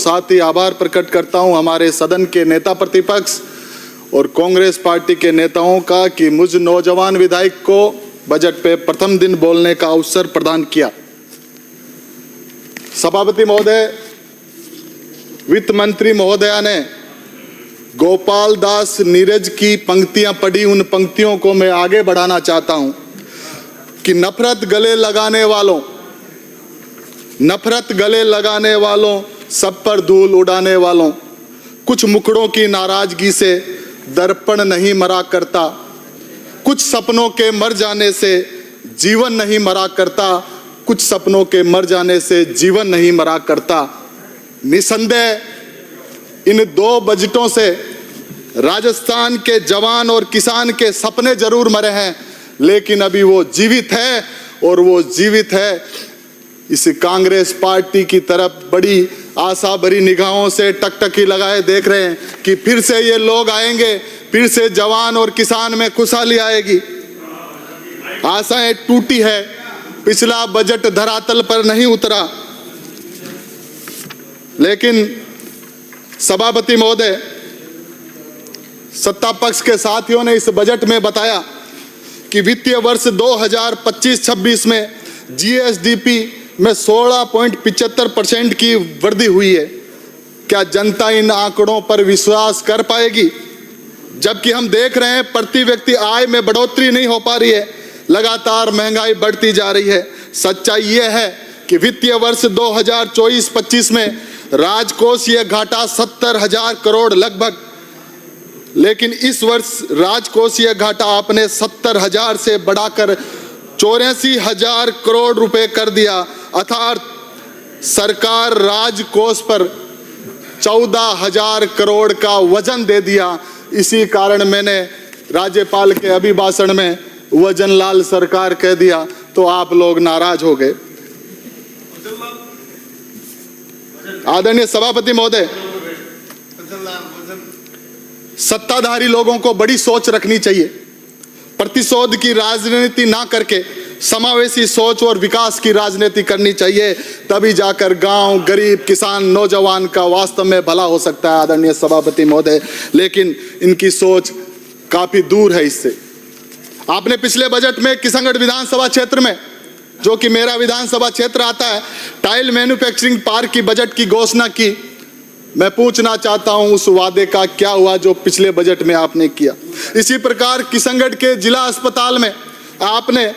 साथ ही आभार प्रकट करता हूं हमारे सदन के नेता प्रतिपक्ष और कांग्रेस पार्टी के नेताओं का कि मुझ नौजवान विधायक को बजट पे प्रथम दिन बोलने का अवसर प्रदान किया। सभापति महोदय, वित्त मंत्री महोदया ने गोपाल दास नीरज की पंक्तियां पढ़ी। उन पंक्तियों को मैं आगे बढ़ाना चाहता हूं कि नफरत गले लगाने वालों, सब पर धूल उड़ाने वालों, कुछ मुखड़ों की नाराजगी से दर्पण नहीं मरा करता, कुछ सपनों के मर जाने से जीवन नहीं मरा करता, कुछ सपनों के मर जाने से जीवन नहीं मरा करता। निसंदेह इन 2 बजटों से राजस्थान के जवान और किसान के सपने जरूर मरे हैं, लेकिन अभी वो जीवित है और वो जीवित है इस कांग्रेस पार्टी की तरफ बड़ी आशा भरी निगाहों से टकटकी लगाए देख रहे हैं कि फिर से ये लोग आएंगे, फिर से जवान और किसान में खुशहाली आएगी। आशाएं टूटी है, पिछला बजट धरातल पर नहीं उतरा। लेकिन सभापति महोदय, सत्ता पक्ष के साथियों ने इस बजट में बताया कि वित्तीय वर्ष 2025-26 में जीएसडीपी में 16.75% की वृद्धि हुई है। क्या जनता इन आंकड़ों पर विश्वास कर पाएगी? जबकि हम देख रहे हैं प्रति व्यक्ति आय में बढ़ोतरी नहीं हो पा रही है, लगातार महंगाई बढ़ती जा रही है। सच्चाई यह है कि वित्तीय वर्ष 2024-25 में राजकोषीय घाटा 70,000 करोड़ लगभग, लेकिन इस वर्ष राजकोषीय घाटा आपने 70,000 से बढ़ाकर 84,000 करोड़ रुपए कर दिया। अर्थात सरकार राजकोष पर 14,000 करोड़ का वजन दे दिया। इसी कारण मैंने राज्यपाल के अभिभाषण में वजन लाल सरकार कह दिया तो आप लोग नाराज हो गए। आदरणीय सभापति महोदय, सत्ताधारी लोगों को बड़ी सोच रखनी चाहिए। प्रतिशोध की राजनीति ना करके समावेशी सोच और विकास की राजनीति करनी चाहिए, तभी जाकर गांव, गरीब, किसान, नौजवान का वास्तव में भला हो सकता है। आदरणीय सभापति महोदय, लेकिन इनकी सोच काफी दूर है इससे। आपने पिछले बजट में किशनगढ़ विधानसभा क्षेत्र में, जो कि मेरा विधानसभा क्षेत्र आता है, टाइल मैन्युफैक्चरिंग पार्क की बजट की घोषणा की। मैं पूछना चाहता हूं उस वादे का क्या हुआ जो पिछले बजट में आपने किया? इसी प्रकार किशनगढ़ के जिला अस्पताल में आपने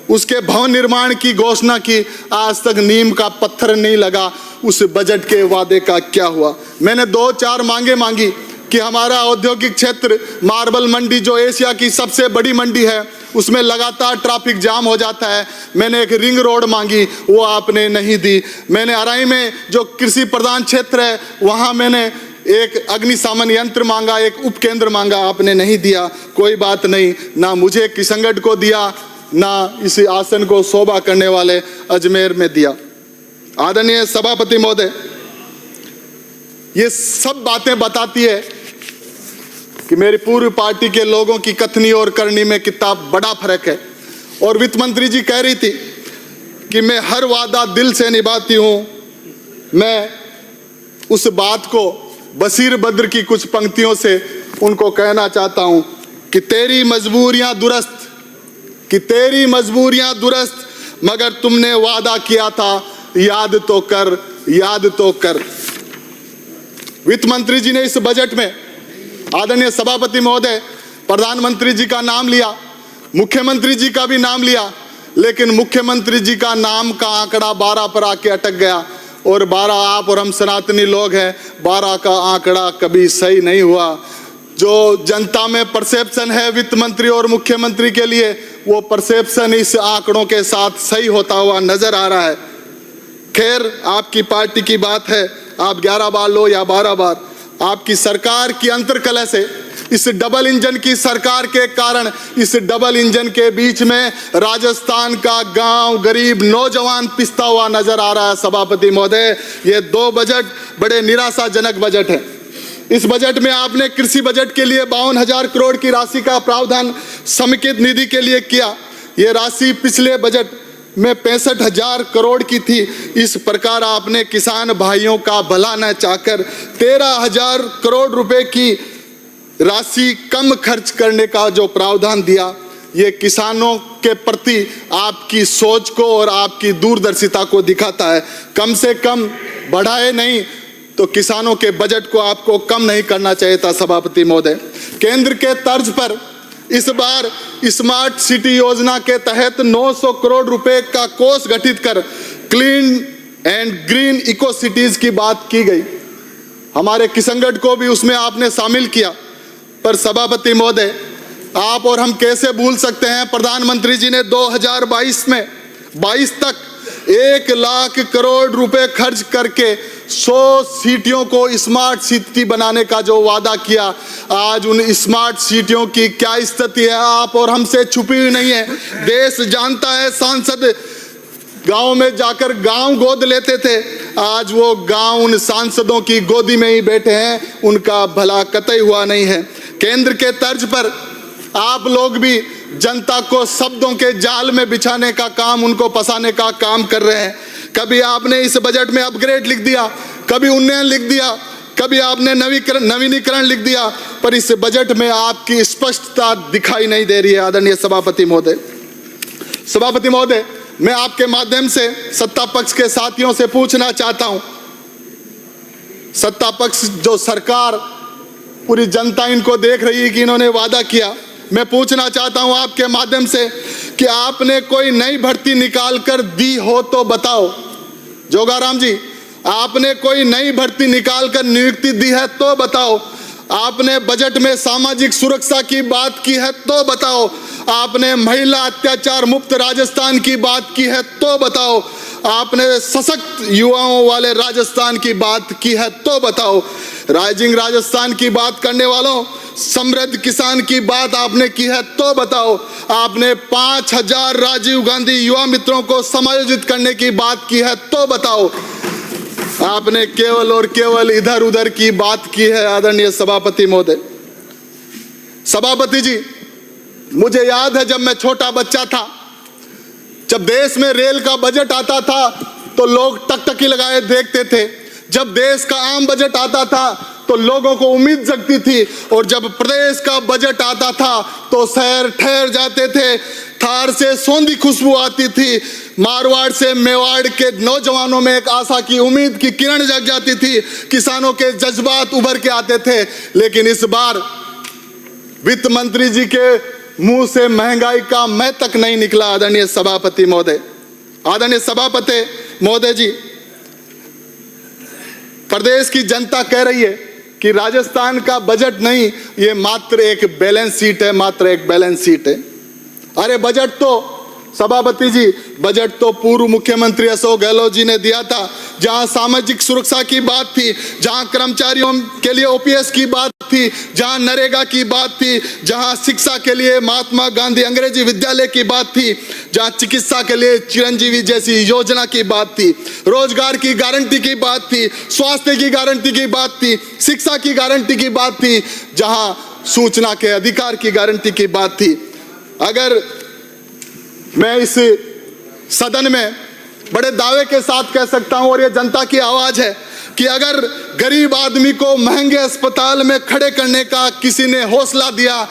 उसके भवन निर्माण की घोषणा की, आज तक नींव का पत्थर नहीं लगा। उस बजट के वादे का क्या हुआ? मैंने 2-4 मांगे मांगी कि हमारा औद्योगिक क्षेत्र मार्बल मंडी, जो एशिया की सबसे बड़ी मंडी है, उसमें लगातार ट्रैफिक जाम हो जाता है। मैंने एक रिंग रोड मांगी, वो आपने नहीं दी। मैंने अराई में जो कृषि प्रधान क्षेत्र है, वहाँ मैंने एक अग्निशमन यंत्र मांगा, एक उपकेंद्र मांगा, आपने नहीं दिया। कोई बात नहीं, ना मुझे किशनगढ़ को दिया, ना इस आसन को शोभा करने वाले अजमेर में दिया। आदरणीय सभापति महोदय, ये सब बातें बताती है कि मेरी पूर्व पार्टी के लोगों की कथनी और करनी में कितना बड़ा फर्क है। और वित्त मंत्री जी कह रही थी कि मैं हर वादा दिल से निभाती हूं। मैं उस बात को बशीर बद्र की कुछ पंक्तियों से उनको कहना चाहता हूं कि तेरी मजबूरियां दुरुस्त, मगर तुमने वादा किया था, याद तो कर। वित्त मंत्री जी ने इस बजट में, आदरणीय सभापति महोदय, प्रधानमंत्री जी का नाम लिया, मुख्यमंत्री जी का भी नाम लिया, लेकिन मुख्यमंत्री जी का नाम का आंकड़ा 12 पर आके अटक गया। और 12 आप और हम सनातनी लोग हैं, 12 का आंकड़ा कभी सही नहीं हुआ। जो जनता में परसेप्शन है वित्त मंत्री और मुख्यमंत्री के लिए, वो परसेप्शन इस आंकड़ों के साथ सही होता हुआ नजर आ रहा है। खैर, आपकी पार्टी की बात है, आप 11 बार लो या 12 बार। आपकी सरकार की अंतर्कलह से, इस डबल इंजन की सरकार के कारण, इस डबल इंजन के बीच में राजस्थान का गांव, गरीब, नौजवान पिसता हुआ नजर आ रहा है। सभापति महोदय, ये 2 बजट बड़े निराशाजनक बजट है। इस बजट में आपने कृषि बजट के लिए 52,000 करोड़ की राशि का प्रावधान समेकित निधि के लिए किया। ये राशि पिछले बजट में 65,000 करोड़ की थी। इस प्रकार आपने किसान भाइयों का भला न चाहकर 13,000 करोड़ रुपए की राशि कम खर्च करने का जो प्रावधान दिया, ये किसानों के प्रति आपकी सोच को और आपकी दूरदर्शिता को दिखाता है। कम से कम बढ़ाए नहीं तो किसानों के बजट को आपको कम नहीं करना चाहिए था सभापति महोदय। केंद्र के तर्ज पर इस बार स्मार्ट सिटी योजना के तहत 900 करोड़ रुपए का कोष गठित कर clean and green eco cities की बात की गई। हमारे किशनगढ़ को भी उसमें आपने शामिल किया। पर सभापति महोदय, आप और हम कैसे भूल सकते हैं, प्रधानमंत्री जी ने 2022 में 22 तक 1 लाख करोड़ रुपए खर्च करके 100 सिटियों को स्मार्ट सिटी बनाने का जो वादा किया, आज उन स्मार्ट सिटियों की क्या स्थिति है आप और हमसे छुपी हुई नहीं है। देश जानता है। सांसद गांव में जाकर गांव गोद लेते थे, आज वो गांव उन सांसदों की गोदी में ही बैठे हैं, उनका भला कतई हुआ नहीं है। केंद्र के तर्ज पर आप लोग भी जनता को शब्दों के जाल में बिछाने का काम, उनको फंसाने का काम कर रहे हैं। कभी आपने इस बजट में अपग्रेड लिख दिया, कभी उन्नयन लिख दिया, कभी आपने नवीनीकरण लिख दिया, पर इस बजट में आपकी स्पष्टता दिखाई नहीं दे रही है। आदरणीय सभापति महोदय, मैं आपके माध्यम से सत्ता पक्ष के साथियों से पूछना चाहता हूं, सत्ता पक्ष जो सरकार, पूरी जनता इनको देख रही है कि इन्होंने वादा किया, मैं पूछना चाहता हूं आपके माध्यम से कि आपने कोई नई भर्ती निकाल कर दी हो तो बताओ। जोगाराम जी, आपने कोई नई भर्ती निकाल कर नियुक्ति दी है तो बताओ। आपने बजट में सामाजिक सुरक्षा की बात की है तो बताओ। आपने महिला अत्याचार मुक्त राजस्थान की बात की है तो बताओ। आपने सशक्त युवाओं वाले राजस्थान की बात की है तो बताओ। राइजिंग राजस्थान की बात करने वालों, समृद्ध किसान की बात आपने की है तो बताओ। आपने 5,000 राजीव गांधी युवा मित्रों को समायोजित करने की बात की है तो बताओ। आपने केवल और केवल इधर उधर की बात की है। आदरणीय सभापति महोदय, सभापति जी, मुझे याद है जब मैं छोटा बच्चा था, जब देश में रेल का बजट आता था तो लोग टकटकी लगाए देखते थे। जब देश का आम बजट आता था तो लोगों को उम्मीद जगती थी, और जब प्रदेश का बजट आता था तो शहर ठहर जाते थे। थार से सौंधी खुशबू आती थी, मारवाड़ से मेवाड़ के नौजवानों में एक आशा की, उम्मीद की किरण जग जाती थी, किसानों के जज्बात उभर के आते थे। लेकिन इस बार वित्त मंत्री जी के मुंह से महंगाई का मैं तक नहीं निकला। आदरणीय सभापति महोदय जी, प्रदेश की जनता कह रही है कि राजस्थान का बजट नहीं, ये मात्र एक बैलेंस शीट है, मात्र एक बैलेंस शीट है। अरे बजट तो सभापति जी, बजट तो पूर्व मुख्यमंत्री अशोक गहलोत जी ने दिया था, जहां सामाजिक सुरक्षा की बात थी, जहां कर्मचारियों के लिए ओपीएस की बात थी, जहां नरेगा की बात थी, जहां शिक्षा के लिए महात्मा गांधी अंग्रेजी विद्यालय की बात थी, जहां चिकित्सा के लिए चिरंजीवी जैसी योजना की बात थी, रोजगार की गारंटी की बात थी, स्वास्थ्य की गारंटी की बात थी, शिक्षा की गारंटी की बात थी, जहां सूचना के अधिकार की गारंटी की बात थी। अगर मैं इस सदन में बड़े दावे के साथ कह सकता हूं, और ये जनता की आवाज है, कि अगर गरीब आदमी को महंगे अस्पताल में खड़े करने का किसी ने हौसला दिया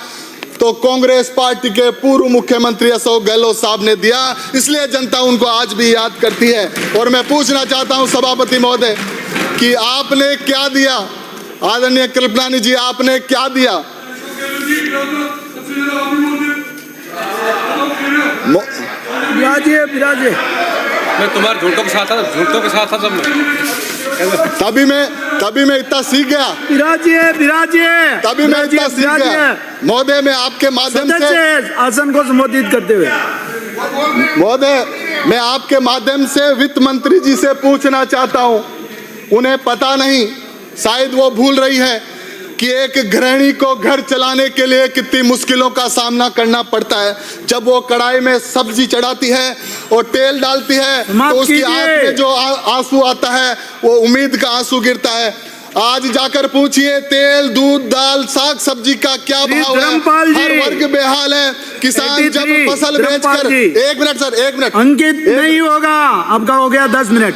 तो कांग्रेस पार्टी के पूर्व मुख्यमंत्री अशोक गहलोत साहब ने दिया। इसलिए जनता उनको आज भी याद करती है। और मैं पूछना चाहता हूं सभापति महोदय कि आपने क्या दिया? आदरणीय कृपलानी जी, आपने क्या दिया? विराजे मैं तुम्हारे झूठों के साथ था सब में। तभी मैं इतना सीख गया। विराजे तभी मैं इतना सीख गया। महोदय, मैं आपके माध्यम से आसन को संबोधित करते हुए, महोदय, मैं आपके माध्यम से वित्त मंत्री जी से पूछना चाहता हूं, उन्हें पता नहीं, शायद वो भूल रही है कि एक गृहिणी को घर चलाने के लिए कितनी मुश्किलों का सामना करना पड़ता है। जब वो कढ़ाई में सब्जी चढ़ाती है और तेल डालती है तो उसकी आंख में जो आंसू आता है वो उम्मीद का आंसू गिरता है। आज जाकर पूछिए तेल, दूध, दाल, साग सब्जी का क्या श्री भाव है। धर्मपाल जी। हर वर्ग बेहाल है। किसान जब 83 फसल धर्मपाल बेचकर, जी। 1 मिनट सर, 1 मिनट। अंकित नहीं होगा, आपका हो गया 10 मिनट।